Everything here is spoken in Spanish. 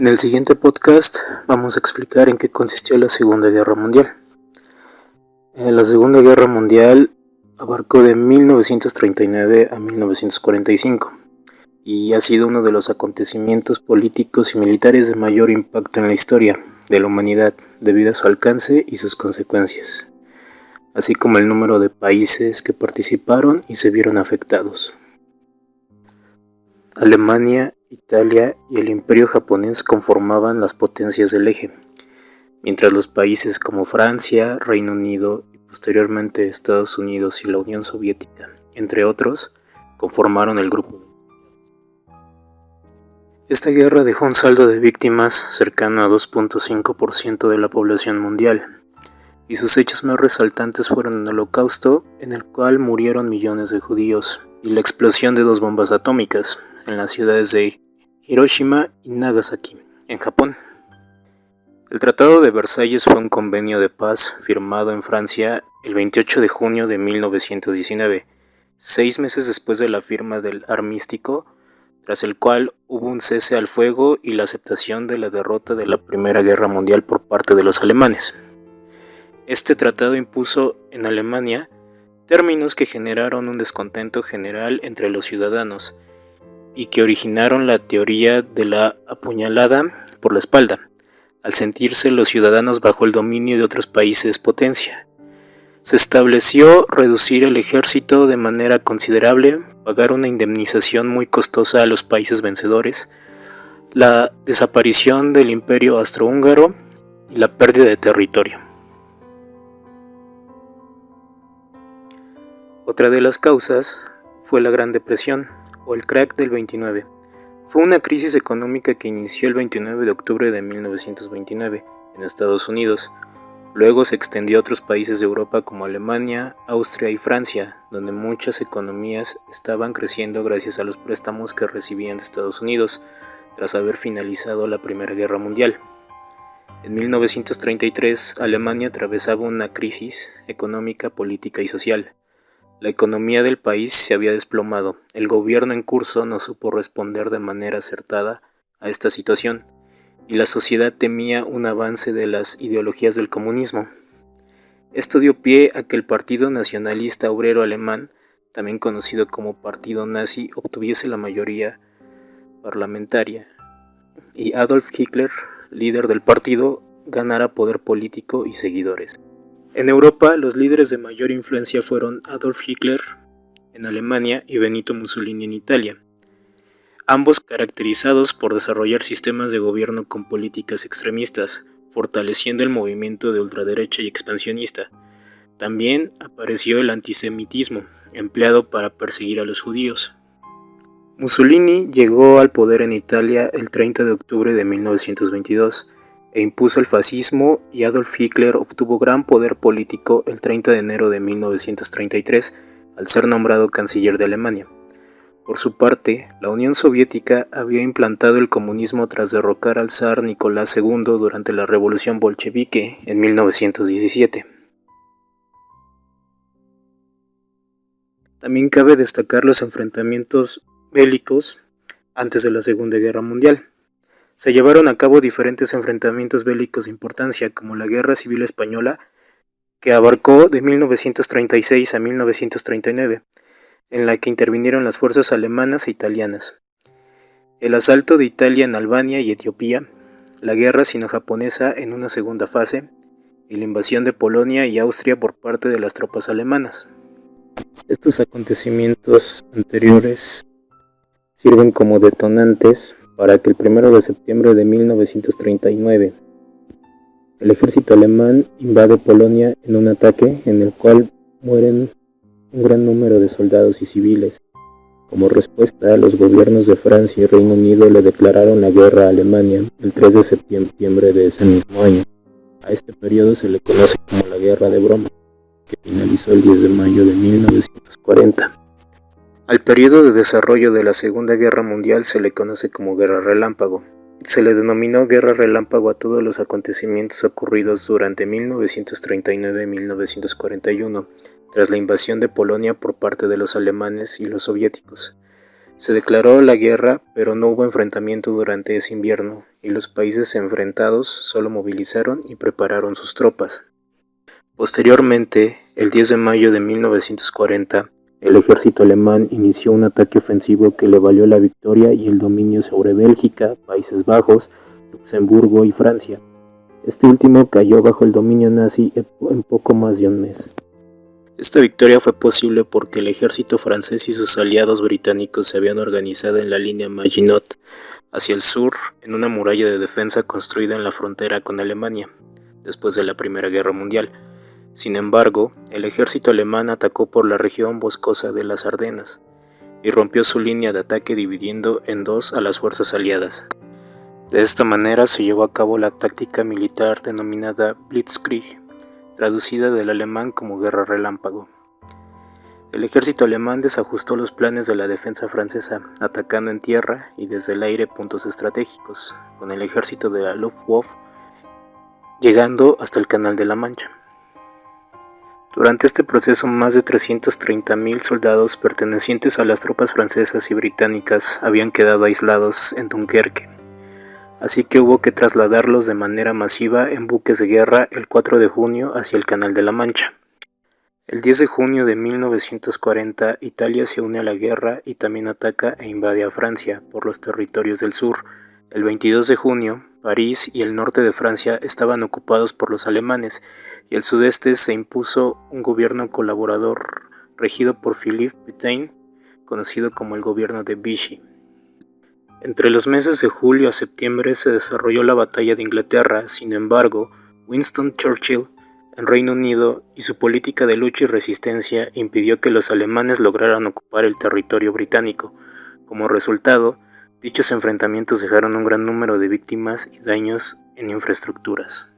En el siguiente podcast vamos a explicar en qué consistió la Segunda Guerra Mundial. La Segunda Guerra Mundial abarcó de 1939 a 1945 y ha sido uno de los acontecimientos políticos y militares de mayor impacto en la historia de la humanidad debido a su alcance y sus consecuencias, así como el número de países que participaron y se vieron afectados. Alemania, Italia y el Imperio japonés conformaban las potencias del eje, mientras los países como Francia, Reino Unido y posteriormente Estados Unidos y la Unión Soviética, entre otros, conformaron el grupo. Esta guerra dejó un saldo de víctimas cercano a 2.5% de la población mundial, y sus hechos más resaltantes fueron el Holocausto, en el cual murieron millones de judíos, y la explosión de 2 bombas atómicas en las ciudades de Hiroshima y Nagasaki, en Japón. El Tratado de Versalles fue un convenio de paz firmado en Francia el 28 de junio de 1919, 6 meses después de la firma del armisticio, tras el cual hubo un cese al fuego y la aceptación de la derrota de la Primera Guerra Mundial por parte de los alemanes. Este tratado impuso en Alemania términos que generaron un descontento general entre los ciudadanos y que originaron la teoría de la apuñalada por la espalda, al sentirse los ciudadanos bajo el dominio de otros países potencia. Se estableció reducir el ejército de manera considerable, pagar una indemnización muy costosa a los países vencedores, la desaparición del Imperio Austrohúngaro y la pérdida de territorio. Otra de las causas fue la Gran Depresión, o el crack del 29. Fue una crisis económica que inició el 29 de octubre de 1929 en Estados Unidos. Luego se extendió a otros países de Europa como Alemania, Austria y Francia, donde muchas economías estaban creciendo gracias a los préstamos que recibían de Estados Unidos, tras haber finalizado la Primera Guerra Mundial. En 1933, Alemania atravesaba una crisis económica, política y social. La economía del país se había desplomado. El gobierno en curso no supo responder de manera acertada a esta situación, y la sociedad temía un avance de las ideologías del comunismo. Esto dio pie a que el Partido Nacionalista Obrero Alemán, también conocido como Partido Nazi, obtuviese la mayoría parlamentaria, y Adolf Hitler, líder del partido, ganara poder político y seguidores. En Europa, los líderes de mayor influencia fueron Adolf Hitler en Alemania y Benito Mussolini en Italia, ambos caracterizados por desarrollar sistemas de gobierno con políticas extremistas, fortaleciendo el movimiento de ultraderecha y expansionista. También apareció el antisemitismo, empleado para perseguir a los judíos. Mussolini llegó al poder en Italia el 30 de octubre de 1922, e impuso el fascismo, y Adolf Hitler obtuvo gran poder político el 30 de enero de 1933 al ser nombrado canciller de Alemania. Por su parte, la Unión Soviética había implantado el comunismo tras derrocar al zar Nicolás II durante la Revolución Bolchevique en 1917. También cabe destacar los enfrentamientos bélicos antes de la Segunda Guerra Mundial. Se llevaron a cabo diferentes enfrentamientos bélicos de importancia, como la Guerra Civil Española, que abarcó de 1936 a 1939, en la que intervinieron las fuerzas alemanas e italianas. El asalto de Italia en Albania y Etiopía, la Guerra Sino-Japonesa en una segunda fase, y la invasión de Polonia y Austria por parte de las tropas alemanas. Estos acontecimientos anteriores sirven como detonantes para que el 1 de septiembre de 1939 el ejército alemán invade Polonia en un ataque en el cual mueren un gran número de soldados y civiles. Como respuesta, los gobiernos de Francia y Reino Unido le declararon la guerra a Alemania el 3 de septiembre de ese mismo año. A este periodo se le conoce como la Guerra de Broma, que finalizó el 10 de mayo de 1940. Al periodo de desarrollo de la Segunda Guerra Mundial se le conoce como Guerra Relámpago. Se le denominó Guerra Relámpago a todos los acontecimientos ocurridos durante 1939 y 1941, tras la invasión de Polonia por parte de los alemanes y los soviéticos. Se declaró la guerra, pero no hubo enfrentamiento durante ese invierno, y los países enfrentados solo movilizaron y prepararon sus tropas. Posteriormente, el 10 de mayo de 1940, el ejército alemán inició un ataque ofensivo que le valió la victoria y el dominio sobre Bélgica, Países Bajos, Luxemburgo y Francia. Este último cayó bajo el dominio nazi en poco más de un mes. Esta victoria fue posible porque el ejército francés y sus aliados británicos se habían organizado en la línea Maginot, hacia el sur, en una muralla de defensa construida en la frontera con Alemania, después de la Primera Guerra Mundial. Sin embargo, el ejército alemán atacó por la región boscosa de las Ardenas y rompió su línea de ataque dividiendo en dos a las fuerzas aliadas. De esta manera se llevó a cabo la táctica militar denominada Blitzkrieg, traducida del alemán como guerra relámpago. El ejército alemán desajustó los planes de la defensa francesa, atacando en tierra y desde el aire puntos estratégicos, con el ejército de la Luftwaffe llegando hasta el Canal de la Mancha. Durante este proceso, más de 330.000 soldados pertenecientes a las tropas francesas y británicas habían quedado aislados en Dunkerque, así que hubo que trasladarlos de manera masiva en buques de guerra el 4 de junio hacia el Canal de la Mancha. El 10 de junio de 1940, Italia se une a la guerra y también ataca e invade a Francia por los territorios del sur. El 22 de junio, París y el norte de Francia estaban ocupados por los alemanes y el sudeste se impuso un gobierno colaborador regido por Philippe Pétain, conocido como el gobierno de Vichy. Entre los meses de julio a septiembre se desarrolló la batalla de Inglaterra. Sin embargo, Winston Churchill, en Reino Unido, y su política de lucha y resistencia impidió que los alemanes lograran ocupar el territorio británico. Como resultado, dichos enfrentamientos dejaron un gran número de víctimas y daños en infraestructuras.